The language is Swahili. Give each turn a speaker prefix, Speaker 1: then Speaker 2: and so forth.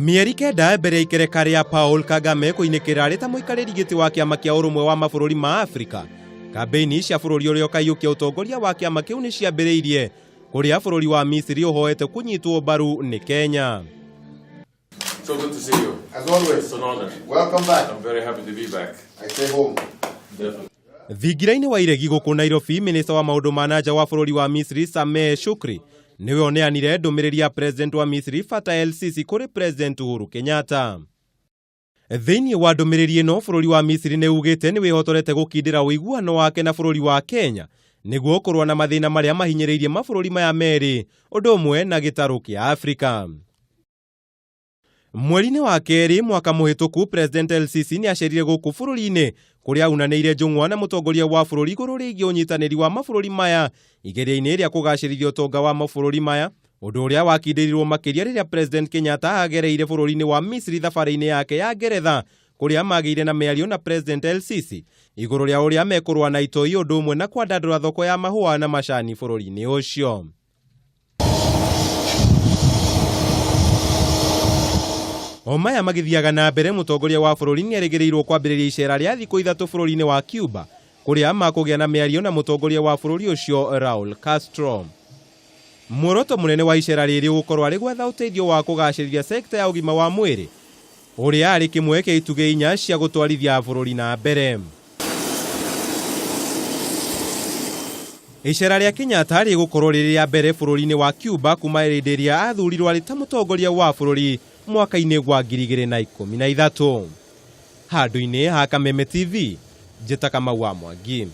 Speaker 1: Mieri kenda mbere ikereka ria Paul Kagame kuinekera rita muikariri giti wa kiama kia urumwe wa mabururi ma Afrika. Kambeni cia bururi uria kuyiukia utongoria wa kiama kiu ni ciambiriirie kuria bururi wa Misri niuhoete kunyitwo mbaru ni Kenya.
Speaker 2: So good to see you.
Speaker 3: As always.
Speaker 2: It's an honor.
Speaker 3: Welcome back.
Speaker 2: I'm very happy to be back.
Speaker 3: I stay home.
Speaker 2: Definitely.
Speaker 1: Thingiraini wa iregi guku Nairobi, minista wa maundu ma nanja wa bururi wa Misri Sameh Shoukry niwe oneanire ndumiriri ya president wa Misri Fattah El-sisi kuri president Uhuru Kenyatta. Thiini wa ndumiriri ino bururi wa Misri ni ugite ni wihotorete gukindira uiguano wake na bururi wa Kenya niguo kurwa na mathina maria mahinyiriirie mabururi maya meri undu umwe na gitaru kia Afrika. Mweri-ini wa keri mwaka muhituku president El-sisi ni acerire guku bururi-ini kuria aunaniire njung'wa na mutongoria wa bururi iguru rigie unyitaniri wa mabururi maya igeria-ini ria kugacirithia utonga wa mabururi maya, undu uria wakindirirwo makiria riria president Kenyatta agereire bururi-ini wa Misri thabari-ini yake ya Ngeretha kuria magiire na miario na president El-sisi iguru ria uria mekurwa na itoi undu umwe na kwandandura thoko ya mahua na macani bururi-ini ucio. Omaya magithiaga na mbere mutongoria wa bururi ni erigereirwo kwambiriria icera ria thiku ithatu bururi-ini wa Cuba kuria makugia na miario na mutongoria wa bururi ucio Raul Castro. Muoroto munene wa icera riri gukorwo ari gwetha uteithio wa kugacirithia sekta ya ugima wa mwiri uria ari kimwe kia ituge inya cia gutwarithia bururi na mbere. Icera ria Kenyatta ri gukorwo riri ya mbere bururi-ini wa Cuba kuma irindiria athurirwo ari ta mutongoria wa bururi mwaka-ini wa 2013. Handu-ini ha Kameme TV, njĩta Kamau wa Mwangi.